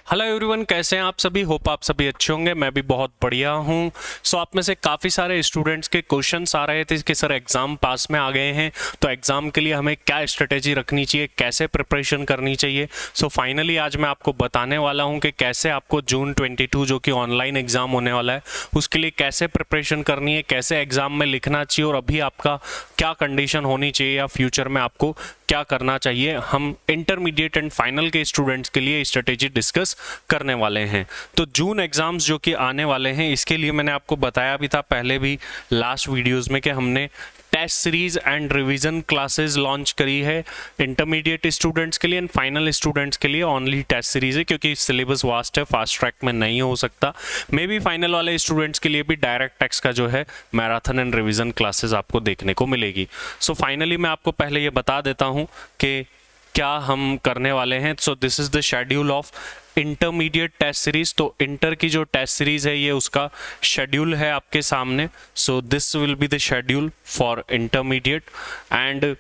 Hello everyone, कैसे हैं आप सभी। होप आप सभी अच्छे होंगे। मैं भी बहुत बढ़िया हूं। आप में से काफ़ी सारे स्टूडेंट्स के क्वेश्चंस आ रहे थे कि सर एग्ज़ाम पास में आ गए हैं तो एग्ज़ाम के लिए हमें क्या स्ट्रेटेजी रखनी चाहिए, कैसे प्रिपरेशन करनी चाहिए। फाइनली आज मैं आपको बताने वाला हूं कि कैसे आपको जून 22 जो कि ऑनलाइन एग्ज़ाम होने वाला है उसके लिए कैसे प्रिपरेशन करनी है, कैसे एग्ज़ाम में लिखना चाहिए और अभी आपका क्या कंडीशन होनी चाहिए या फ्यूचर में आपको क्या करना चाहिए। हम इंटरमीडिएट एंड फाइनल के स्टूडेंट्स के लिए स्ट्रेटेजी डिस्कस करने वाले हैं। तो जून एग्जाम्स जो कि आने वाले हैं इसके लिए मैंने आपको बताया भी था पहले भी लास्ट वीडियोस में कि हमने test series and revision classes launch करी है इंटरमीडिएट स्टूडेंट्स के लिए एंड फाइनल स्टूडेंट्स के लिए। ओनली टेस्ट सीरीज है क्योंकि सिलेबस वास्ट है, फास्ट ट्रैक में नहीं हो सकता। मे बी फाइनल वाले स्टूडेंट्स के लिए भी डायरेक्ट टेक्स्ट का जो है मैराथन एंड रिवीजन क्लासेस आपको देखने को मिलेगी। फाइनली मैं आपको पहले ये बता देता हूँ कि क्या हम करने वाले हैं। This is the schedule of intermediate test series. तो इंटर की जो टेस्ट सीरीज है ये उसका शेड्यूल है आपके सामने। This will be the schedule for intermediate and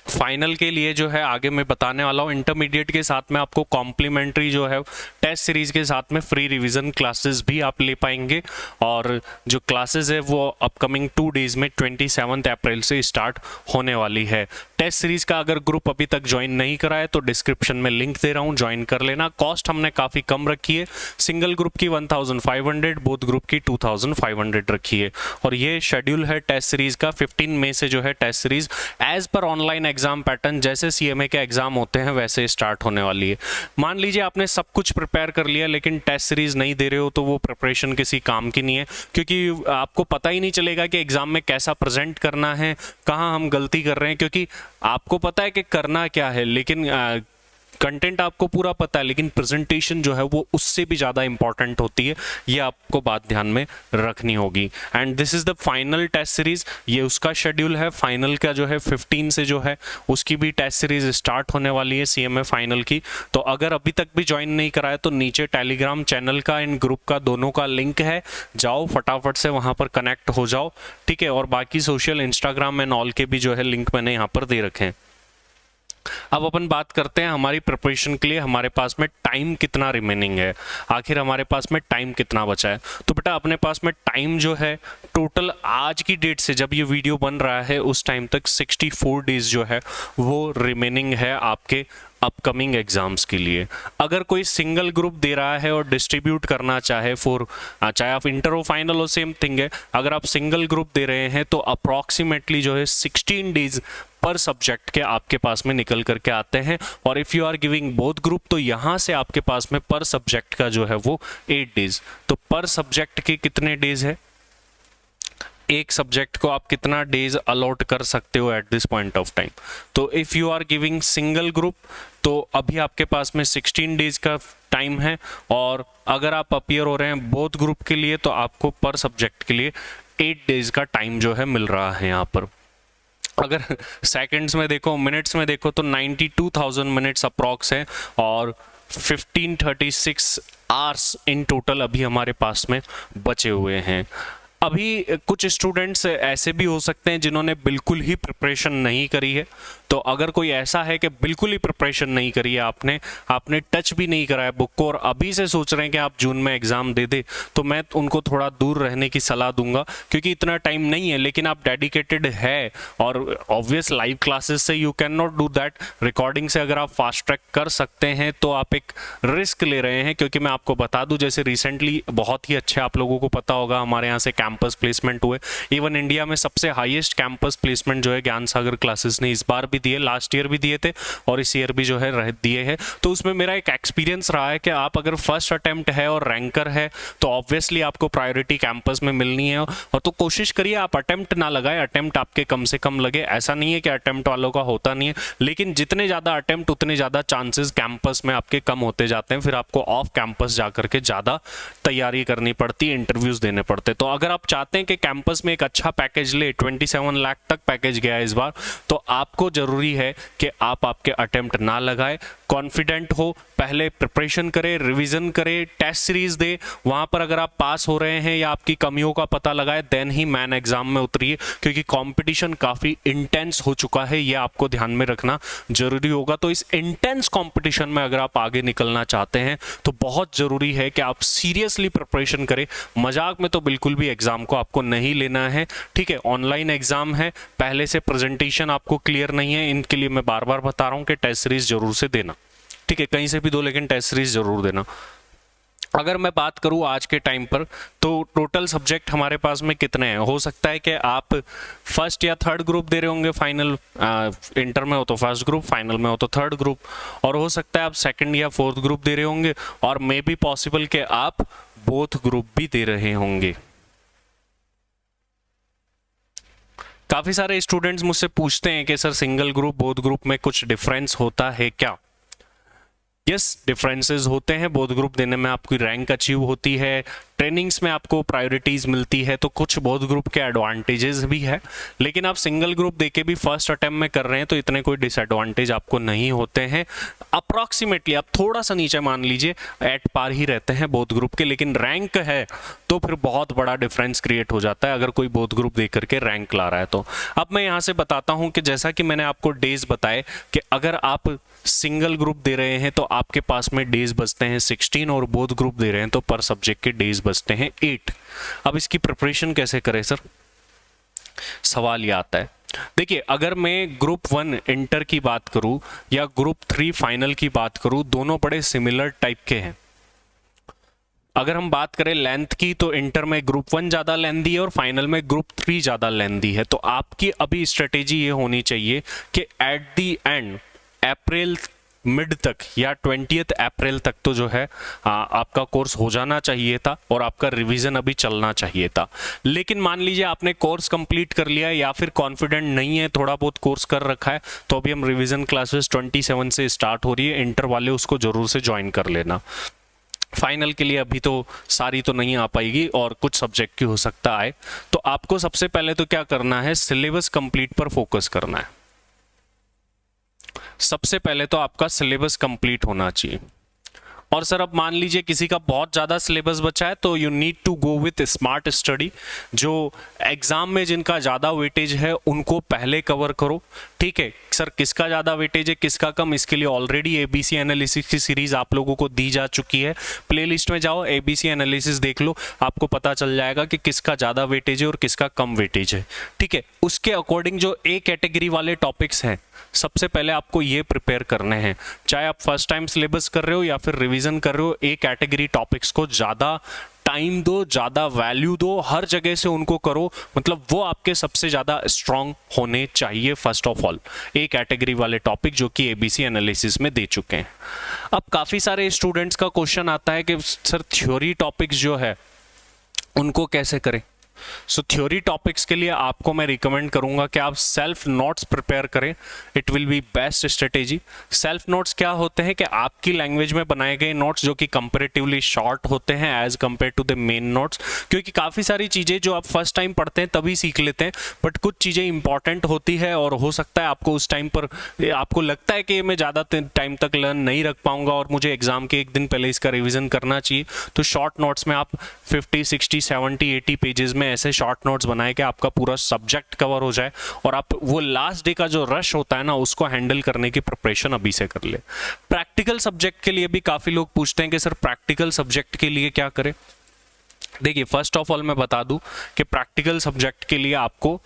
final के लिए जो है आगे मैं बताने वाला हूँ। इंटरमीडिएट के साथ में आपको कॉम्प्लीमेंट्री जो है टेस्ट सीरीज के साथ में फ्री रिवीजन क्लासेस भी आप ले पाएंगे और जो क्लासेस है वो अपकमिंग 2 डेज में 27 अप्रैल से स्टार्ट होने वाली है। टेस्ट सीरीज का अगर ग्रुप अभी तक ज्वाइन नहीं करा है तो डिस्क्रिप्शन में लिंक दे रहा हूँ, ज्वाइन कर लेना। कॉस्ट हमने काफ़ी कम रखी है, सिंगल ग्रुप की 1500, बोथ ग्रुप की 2500 रखी है। और ये शेड्यूल है टेस्ट सीरीज का। 15 मई से जो है test series as per online exam pattern जैसे सीएमए के एग्जाम होते हैं वैसे स्टार्ट होने वाली है। मान लीजिए आपने सब कुछ प्रिपेयर कर लिया लेकिन टेस्ट सीरीज नहीं दे रहे हो तो वो प्रिपरेशन किसी काम की नहीं है, क्योंकि आपको पता ही नहीं चलेगा कि एग्जाम में कैसा प्रेजेंट करना है, कहाँ हम गलती कर रहे हैं। क्योंकि आपको पता है कि करना क्या है लेकिन कंटेंट आपको पूरा पता है लेकिन प्रेजेंटेशन जो है वो उससे भी ज़्यादा इंपॉर्टेंट होती है। ये आपको बात ध्यान में रखनी होगी। And this is the final test series, ये उसका शेड्यूल है। फाइनल का जो है 15 से जो है उसकी भी टेस्ट सीरीज स्टार्ट होने वाली है सीएमए फाइनल की। तो अगर अभी तक भी ज्वाइन नहीं कराया तो नीचे टेलीग्राम चैनल का एंड ग्रुप का दोनों का लिंक है, जाओ फटाफट से वहाँ पर कनेक्ट हो जाओ, ठीक है। और बाकी सोशल इंस्टाग्राम एंड ऑल के भी जो है लिंक मैंने यहाँ पर दे रखे हैं। अब अपन बात करते हैं हमारी प्रिपरेशन के लिए हमारे पास में टाइम कितना रिमेनिंग है, आखिर हमारे पास में टाइम कितना बचा है। तो बेटा अपने पास में टाइम जो है टोटल आज की डेट से जब ये वीडियो बन रहा है उस टाइम तक 64 डेज जो है वो रिमेनिंग है आपके अपकमिंग एग्जाम्स के लिए। अगर कोई सिंगल ग्रुप दे रहा है और डिस्ट्रीब्यूट करना चाहे चाहे आप इंटर हो फाइनल हो सेम थिंग है, अगर आप सिंगल ग्रुप दे रहे हैं तो अप्रॉक्सीमेटली जो है 16 डेज पर सब्जेक्ट के आपके पास में निकल करके आते हैं। और if you are giving both group तो यहाँ से आपके पास में पर सब्जेक्ट का जो है वो 8 डेज। तो पर सब्जेक्ट के कितने डेज है, एक सब्जेक्ट को आप कितना डेज अलॉट कर सकते हो at this point of time. तो if you are giving single group तो अभी आपके पास में 16 डेज का टाइम है। और अगर आप अपीयर हो रहे हैं बोथ ग्रुप के लिए तो आपको पर सब्जेक्ट के लिए 8 डेज का टाइम जो है मिल रहा है यहाँ पर। अगर सेकंड्स में देखो, मिनट्स में देखो तो 92,000 मिनट्स अप्रॉक्स है और 1536 आवर्स इन टोटल अभी हमारे पास में बचे हुए हैं। अभी कुछ स्टूडेंट्स ऐसे भी हो सकते हैं जिन्होंने बिल्कुल ही प्रिपरेशन नहीं करी है। तो अगर कोई ऐसा है कि बिल्कुल ही प्रिपरेशन नहीं करी है, आपने टच भी नहीं करा है बुक को और अभी से सोच रहे हैं कि आप जून में एग्ज़ाम दे दे, तो मैं उनको थोड़ा दूर रहने की सलाह दूंगा क्योंकि इतना टाइम नहीं है। लेकिन आप डेडिकेटेड है और ऑब्वियस लाइव क्लासेस से you can not do that, recording से अगर आप फास्ट ट्रैक कर सकते हैं तो आप एक रिस्क ले रहे हैं। क्योंकि मैं आपको बता दूँ जैसे रिसेंटली बहुत ही अच्छे आप लोगों को पता होगा हमारे यहाँ से कैंपस प्लेसमेंट हुए। इवन इंडिया में सबसे हाईएस्ट कैंपस प्लेसमेंट जो है ज्ञान सागर क्लासेस ने इस बार भी दिए, लास्ट ईयर भी दिए थे और इस ईयर भी जो है दिए हैं। तो उसमें मेरा एक एक्सपीरियंस रहा है कि आप अगर फर्स्ट अटेम्प्ट है और रैंकर है तो ऑब्वियसली आपको प्रायोरिटी कैंपस में मिलनी है। और तो कोशिश करिए आप अटेम्प्ट ना लगाए, अटेम्प्ट आपके कम से कम लगे। ऐसा नहीं है कि अटेम्प्ट वालों का होता नहीं है, लेकिन जितने ज़्यादा अटेम्प्ट उतने ज़्यादा चांसेस कैंपस में आपके कम होते जाते हैं। फिर आपको ऑफ कैंपस जा करके ज़्यादा तैयारी करनी पड़ती है, इंटरव्यूज़ देने पड़ते। तो अगर आप चाहते हैं कि कैंपस में एक अच्छा पैकेज ले, 27 लाख तक पैकेज गया है इस बार, तो आपको जरूरी है कि आप आपके अटेम्प्ट ना लगाए। कॉन्फिडेंट हो, पहले प्रिपरेशन करें, रिवीजन करें, टेस्ट सीरीज दे, वहां पर अगर आप पास हो रहे हैं या आपकी कमियों का पता लगाए देन ही मैन एग्जाम में उतरिए, क्योंकि कंपटीशन काफी इंटेंस हो चुका है, ये आपको ध्यान में रखना जरूरी होगा। तो इस इंटेंस कंपटीशन में अगर आप आगे निकलना चाहते हैं तो बहुत जरूरी है कि आप सीरियसली प्रिपरेशन करें, मजाक में तो बिल्कुल भी एग्जाम को आपको नहीं लेना है, ठीक है। ऑनलाइन एग्जाम है, पहले से प्रेजेंटेशन आपको क्लियर नहीं है, इनके लिए मैं बार बार बता रहा हूं कि टेस्ट सीरीज जरूर से देना, ठीक है, कहीं से भी दो लेकिन टेस्ट सीरीज जरूर देना। अगर मैं बात करूं आज के टाइम पर तो टोटल सब्जेक्ट हमारे पास में कितने हैं, हो सकता है कि आप फर्स्ट या थर्ड ग्रुप दे रहे होंगे, फाइनल इंटर में हो तो फर्स्ट ग्रुप, फाइनल में हो तो थर्ड ग्रुप, और हो सकता है आप सेकंड या फोर्थ ग्रुप दे रहे होंगे, और मे बी पॉसिबल कि आप बोथ ग्रुप भी दे रहे होंगे। काफी सारे स्टूडेंट्स मुझसे पूछते हैं कि sir single group both group में कुछ डिफरेंस होता है क्या? यस, डिफरेंसेस होते हैं। बोथ ग्रुप देने में आपकी रैंक अचीव होती है, ट्रेनिंग्स में आपको प्रायोरिटीज मिलती है, तो कुछ बोथ ग्रुप के एडवांटेजेस भी है, लेकिन आप सिंगल ग्रुप देके भी फर्स्ट अटेम्प्ट में कर रहे हैं तो इतने कोई डिसएडवांटेज आपको नहीं होते हैं। अप्रॉक्सीमेटली आप थोड़ा सा नीचे मान लीजिए एट पार ही रहते हैं बोथ ग्रुप के, लेकिन रैंक है तो फिर बहुत बड़ा डिफरेंस क्रिएट हो जाता है अगर कोई बोथ ग्रुप दे करके रैंक ला रहा है तो। अब मैं यहाँ से बताता हूँ कि जैसा कि मैंने आपको डेज बताए कि अगर आप सिंगल ग्रुप दे रहे हैं तो आपके पास में डेज बचते हैं 16, और बोथ ग्रुप दे रहे हैं तो पर सब्जेक्ट के डेज बचते हैं 8। अब इसकी प्रिपरेशन कैसे करें सर, सवाल ये आता है। देखिए, अगर मैं ग्रुप 1 इंटर की बात करूं या ग्रुप 3 फाइनल की बात करूं, दोनों बड़े सिमिलर टाइप के हैं। अगर हम बात करें लेंथ की तो इंटर में ग्रुप 1 ज्यादा लेंथी है और फाइनल में ग्रुप 3 ज्यादा लेंथी है। तो आपकी अभी स्ट्रेटेजी ये होनी चाहिए कि at the and April mid तक या 20 अप्रैल तक तो जो है आपका कोर्स हो जाना चाहिए था और आपका रिवीजन अभी चलना चाहिए था। लेकिन मान लीजिए आपने कोर्स कंप्लीट कर लिया या फिर कॉन्फिडेंट नहीं है, थोड़ा बहुत कोर्स कर रखा है, तो अभी हम रिवीजन क्लासेस 27 से स्टार्ट हो रही है, इंटर वाले उसको जरूर से ज्वाइन कर लेना। फाइनल के लिए अभी तो सारी तो नहीं आ पाएगी और कुछ सब्जेक्ट की हो सकता है, तो आपको सबसे पहले तो क्या करना है, सिलेबस कंप्लीट पर फोकस करना है। सबसे पहले तो आपका सिलेबस कंप्लीट होना चाहिए। और सर अब मान लीजिए किसी का बहुत ज़्यादा सिलेबस बचा है तो you need to go with smart study. जो एग्जाम में जिनका ज़्यादा वेटेज है उनको पहले कवर करो, ठीक है। सर किसका ज़्यादा वेटेज है किसका कम, इसके लिए ऑलरेडी एबीसी एनालिसिस की सीरीज आप लोगों को दी जा चुकी है। प्लेलिस्ट में जाओ, एबीसी एनालिसिस देख लो, आपको पता चल जाएगा कि किसका ज़्यादा वेटेज है और किसका कम वेटेज है, ठीक है। उसके अकॉर्डिंग जो ए कैटेगरी वाले टॉपिक्स हैं सबसे पहले आपको ये प्रिपेयर करने हैं। चाहे आप फर्स्ट टाइम सिलेबस कर रहे हो या फिर रिवीजन कर रहे हो, ए कैटेगरी टॉपिक्स को ज़्यादा टाइम दो, ज़्यादा वैल्यू दो, हर जगह से उनको करो, मतलब वो आपके सबसे ज़्यादा स्ट्रांग होने चाहिए। First of all A category वाले टॉपिक जो कि एबीसी एनालिसिस में दे चुके हैं। अब काफ़ी सारे स्टूडेंट्स का क्वेश्चन आता है कि सर थ्योरी टॉपिक्स जो है उनको कैसे करें। सो थ्योरी टॉपिक्स के लिए आपको मैं रिकमेंड करूंगा कि आप सेल्फ नोट्स प्रिपेयर करें, it will be best strategy. Self notes क्या होते हैं कि आपकी लैंग्वेज में बनाए गए नोट्स जो कि कंपैरेटिवली शॉर्ट होते हैं as compare to the main notes, क्योंकि काफ़ी सारी चीज़ें जो आप फर्स्ट टाइम पढ़ते हैं तभी सीख लेते हैं, बट कुछ चीज़ें इंपॉर्टेंट होती है और हो सकता है आपको उस टाइम पर आपको लगता है कि मैं ज़्यादा टाइम तक लर्न नहीं रख पाऊंगा और मुझे एग्जाम के एक दिन पहले इसका रिविजन करना चाहिए। तो शॉर्ट नोट्स में आप 50, 60, 70, 80 पेजेस में ऐसे शॉर्ट नोट्स बनाए कि आपका पूरा सब्जेक्ट कवर हो जाए और आप वो लास्ट डे का जो रश होता है ना उसको हैंडल करने की प्रिपरेशन अभी से कर ले। प्रैक्टिकल सब्जेक्ट के लिए भी काफी लोग पूछते हैं कि सर प्रैक्टिकल सब्जेक्ट के लिए क्या करें। देखिए, फर्स्ट ऑफ ऑल मैं बता दूं कि प्रैक्टिकल सब्जेक्ट के लिए आपको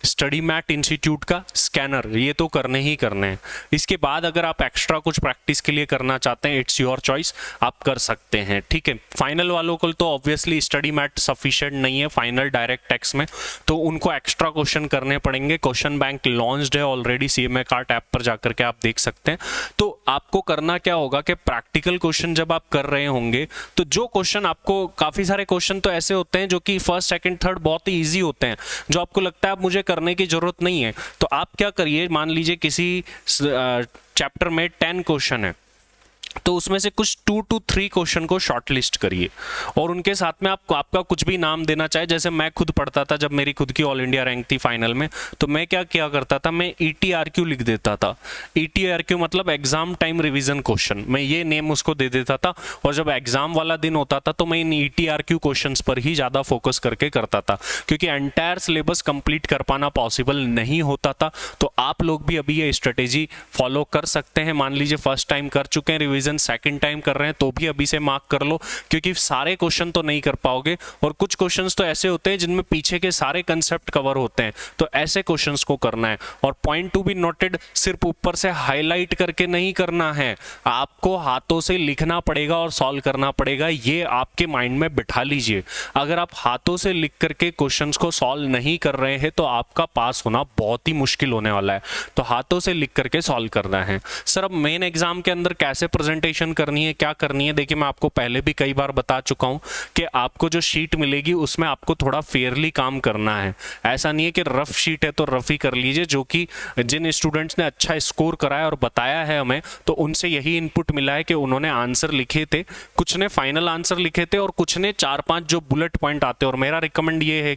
स्टडी मैट इंस्टीट्यूट का स्कैनर ये तो करने ही करने हैं। इसके बाद अगर आप एक्स्ट्रा कुछ प्रैक्टिस के लिए करना चाहते हैं, इट्स योर चॉइस, आप कर सकते हैं, ठीक है। फाइनल वालों को तो ऑब्वियसली स्टडी मैट सफिशिएंट नहीं है फाइनल डायरेक्ट टेक्स्ट में, तो उनको एक्स्ट्रा क्वेश्चन करने पड़ेंगे। क्वेश्चन बैंक लॉन्च्ड है ऑलरेडी, सीएमए कार्ट ऐप पर जाकर के आप देख सकते हैं। तो आपको करना क्या होगा कि प्रैक्टिकल क्वेश्चन जब आप कर रहे होंगे तो जो क्वेश्चन आपको, काफी सारे क्वेश्चन तो ऐसे होते हैं जो कि फर्स्ट सेकंड थर्ड बहुत ही इजी होते हैं, जो आपको लगता है अब मुझे करने की जरूरत नहीं है, तो आप क्या करिए, मान लीजिए किसी चैप्टर में 10 क्वेश्चन है तो उसमें से कुछ 2 to 3 क्वेश्चन को शॉर्टलिस्ट करिए और उनके साथ में आपको आपका कुछ भी नाम देना चाहे। जैसे मैं खुद पढ़ता था, जब मेरी खुद की ऑल इंडिया रैंक थी फाइनल में, तो मैं क्या किया करता था, मैं ETRQ लिख देता था। ETRQ मतलब एग्जाम टाइम रिवीजन क्वेश्चन, मैं ये नेम उसको दे देता था। और जब एग्जाम वाला दिन होता था तो मैं इन ETRQ क्वेश्चंस पर ही ज़्यादा फोकस करके करता था, क्योंकि एंटायर सिलेबस कंप्लीट कर पाना पॉसिबल नहीं होता था। तो आप लोग भी अभी ये स्ट्रेटेजी फॉलो कर सकते हैं। मान लीजिए फर्स्ट टाइम कर चुके हैं रिवीजन, सेकंड टाइम कर रहे हैं, तो भी अभी से मार्क कर लो, क्योंकि सारे क्वेश्चन तो नहीं कर पाओगे और कुछ क्वेश्चंस तो ऐसे होते हैं जिनमें पीछे के सारे कंसेप्ट कवर होते हैं, तो ऐसे क्वेश्चंस को करना है। और पॉइंट टू बी नोटेड, सिर्फ ऊपर से हाईलाइट करके नहीं करना है, आपको हाथों से लिखना पड़ेगा और सॉल्व करना पड़ेगा। ये आपके माइंड में बिठा लीजिए। अगर आप हाथों से लिख करके क्वेश्चंस को सॉल्व नहीं कर रहे हैं तो आपका पास होना बहुत ही मुश्किल होने वाला है। तो हाथों से लिख करके सॉल्व करना है। सर अब मेन एग्जाम के अंदर कैसे प्रेजेंटेशन करनी है, क्या करनी है? देखिए, मैं आपको पहले भी कई बार बता चुका हूं कि आपको जो शीट मिलेगी उसमें आपको थोड़ा फेयरली काम करना है। ऐसा नहीं है कि रफ शीट है तो रफ ही कर लीजिए। जो कि जिन स्टूडेंट्स ने अच्छा स्कोर कराया और बताया है हमें, तो उनसे यही इनपुट मिला है कि उन्होंने आंसर लिखे थे, कुछ ने फाइनल आंसर लिखे थे और कुछ ने 4-5 जो बुलेट पॉइंट आते हैं। और मेरा रिकमेंड ये है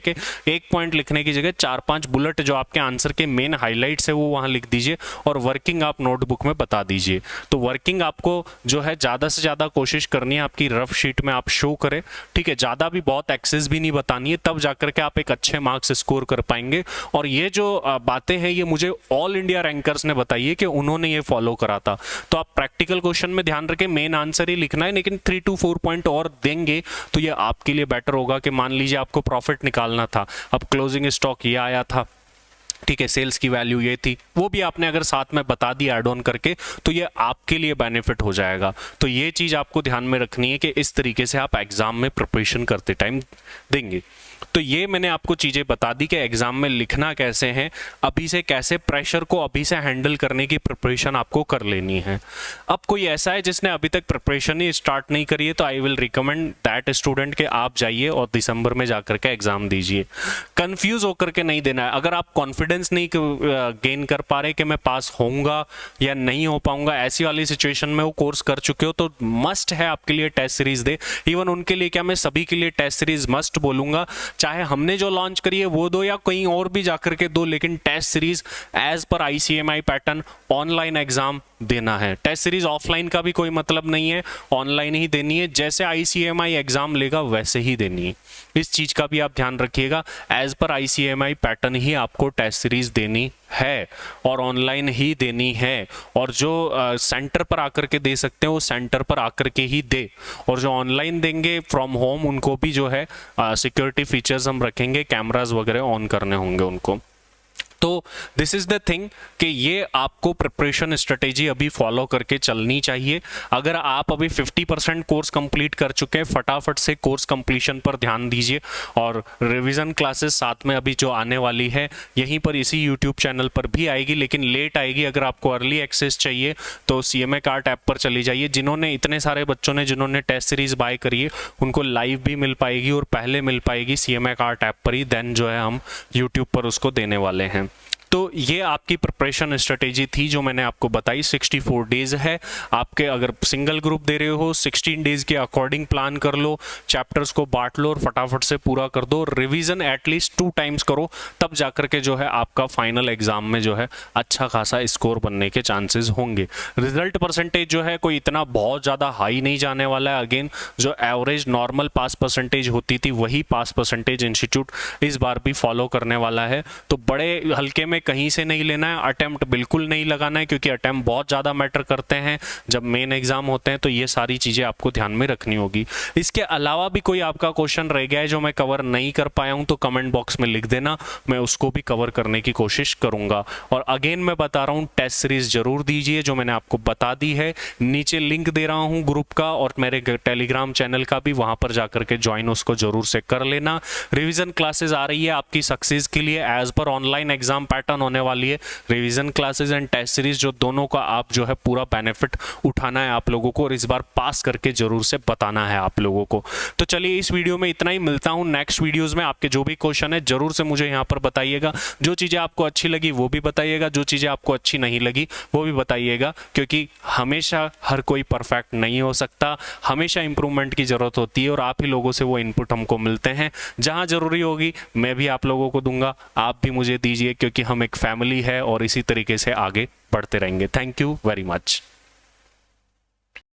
कि एक पॉइंट लिखने की जगह 4-5 बुलेट जो आपके आंसर के मेन हाइलाइट्स है वो वहां लिख दीजिए और वर्किंग आप नोटबुक में बता दीजिए। तो वर्किंग आपको जो है ज़्यादा से ज़्यादा कोशिश करनी है आपकी रफ शीट में आप शो करें, ठीक है। ज़्यादा भी बहुत एक्सेस भी नहीं बतानी है, तब जाकर के आप एक अच्छे मार्क्स स्कोर कर पाएंगे। और ये जो बातें हैं ये मुझे ऑल इंडिया रैंकर्स ने बताई है कि उन्होंने ये फॉलो करा था। तो आप प्रैक्टिकल क्वेश्चन में ध्यान रखें, मेन आंसर ही लिखना है, लेकिन 3 to 4 पॉइंट और देंगे तो ये आपके लिए बेटर होगा। कि मान लीजिए आपको प्रॉफिट निकालना था, अब क्लोजिंग स्टॉक ये आया था, ठीक है, सेल्स की वैल्यू ये थी, वो भी आपने अगर साथ में बता दी ऐड ऑन करके, तो ये आपके लिए बेनिफिट हो जाएगा। तो ये चीज़ आपको ध्यान में रखनी है कि इस तरीके से आप एग्जाम में प्रिपरेशन करते टाइम देंगे। तो ये मैंने आपको चीज़ें बता दी कि एग्जाम में लिखना कैसे है, अभी से कैसे प्रेशर को अभी से हैंडल करने की प्रिपरेशन आपको कर लेनी है। अब कोई ऐसा है जिसने अभी तक प्रिपरेशन ही स्टार्ट नहीं करी है, तो I will recommend that student के आप जाइए और दिसंबर में जाकर के एग्जाम दीजिए। कंफ्यूज होकर के नहीं देना है। अगर आप कॉन्फिडेंस नहीं गेन कर पा रहे कि मैं पास होऊंगा या नहीं हो पाऊंगा, ऐसी वाली सिचुएशन में वो कोर्स कर चुके हो, तो मस्ट है आपके लिए टेस्ट सीरीज दे। इवन उनके लिए क्या, मैं सभी के लिए टेस्ट सीरीज मस्ट बोलूंगा, चाहे हमने जो लॉन्च करी है वो दो या कहीं और भी जाकर के दो, लेकिन test series as per ICMI pattern online exam देना है। टेस्ट सीरीज ऑफलाइन का भी कोई मतलब नहीं है, ऑनलाइन ही देनी है। जैसे ICMI एग्जाम लेगा वैसे ही देनी है। इस चीज का भी आप ध्यान रखिएगा, एज पर ICMI पैटर्न ही आपको टेस्ट सीरीज देनी है और ऑनलाइन ही देनी है। और जो सेंटर पर आकर के दे सकते हैं वो सेंटर पर आकर के ही दे, और जो ऑनलाइन देंगे फ्रॉम होम उनको भी जो है सिक्योरिटी फीचर्स हम रखेंगे, कैमरास वगैरह ऑन करने होंगे उनको। तो दिस इज द थिंग कि ये आपको प्रिपरेशन स्ट्रेटेजी अभी फॉलो करके चलनी चाहिए। अगर आप अभी 50% कोर्स कंप्लीट कर चुके हैं, फटाफट से कोर्स कंप्लीशन पर ध्यान दीजिए। और रिवीजन क्लासेस साथ में अभी जो आने वाली है यहीं पर इसी यूट्यूब चैनल पर भी आएगी, लेकिन लेट आएगी। अगर आपको अर्ली एक्सेस चाहिए तो CMA कार्ट ऐप पर चली जाइए। जिन्होंने इतने सारे बच्चों ने जिन्होंने टेस्ट सीरीज बाय करी है उनको लाइव भी मिल पाएगी और पहले मिल पाएगी CMA कार्ट ऐप पर ही, देन जो है हम यूट्यूब पर उसको देने वाले हैं। तो ये आपकी प्रिपरेशन स्ट्रेटेजी थी जो मैंने आपको बताई। 64 डेज है आपके। अगर सिंगल ग्रुप दे रहे हो 16 डेज के अकॉर्डिंग प्लान कर लो, चैप्टर्स को बांट लो और फटाफट से पूरा कर दो। रिवीजन एटलीस्ट 2 टाइम्स करो, तब जाकर के जो है आपका फाइनल एग्जाम में जो है अच्छा खासा स्कोर बनने के चांसेस होंगे। रिजल्ट परसेंटेज जो है कोई इतना बहुत ज़्यादा हाई नहीं जाने वाला है। अगेन जो एवरेज नॉर्मल पास परसेंटेज होती थी वही पास परसेंटेज इंस्टीट्यूट इस बार भी फॉलो करने वाला है। तो बड़े हल्के में कहीं से नहीं लेना है, अटेम्प्ट बिल्कुल नहीं लगाना है, क्योंकि अटेम्प्ट बहुत ज़्यादा मैटर करते हैं जब मेन एग्जाम होते हैं। तो ये सारी चीज़ें आपको ध्यान में रखनी होगी। इसके अलावा भी कोई आपका क्वेश्चन रह गया है जो मैं कवर नहीं कर पाया हूं तो कमेंट बॉक्स में लिख देना, मैं उसको भी कवर करने की कोशिश करूंगा। और अगेन मैं बता रहा हूं, टेस्ट सीरीज जरूर दीजिए जो मैंने आपको बता दी है। नीचे लिंक दे रहा हूं ग्रुप का और मेरे टेलीग्राम चैनल का भी, वहां पर जाकर के ज्वाइन उसको जरूर से कर लेना। रिविजन क्लासेस आ रही है आपकी सक्सेस के लिए as per online exam pattern ton होने वाली है। Revision classes and test series जो दोनों का आप जो है पूरा बेनिफिट उठाना है आप लोगों को, और इस बार पास करके जरूर से बताना है आप लोगों को। तो चलिए इस वीडियो में इतना ही, मिलता हूं नेक्स्ट वीडियोस में। आपके जो भी क्वेश्चन है जरूर से मुझे यहाँ पर बताइएगा, जो चीज़ें आपको अच्छी लगी वो भी बताइएगा, जो चीज़ें आपको अच्छी नहीं लगी वो भी बताइएगा, क्योंकि हमेशा हर कोई परफेक्ट नहीं हो सकता, हमेशा इंप्रूवमेंट की ज़रूरत होती है, और आप ही लोगों से वो इनपुट हमको मिलते हैं। जहाँ ज़रूरी होगी मैं भी आप लोगों को दूंगा, आप भी मुझे दीजिए, क्योंकि हम एक फैमिली है और इसी तरीके से आगे बढ़ते रहेंगे। Thank you very much.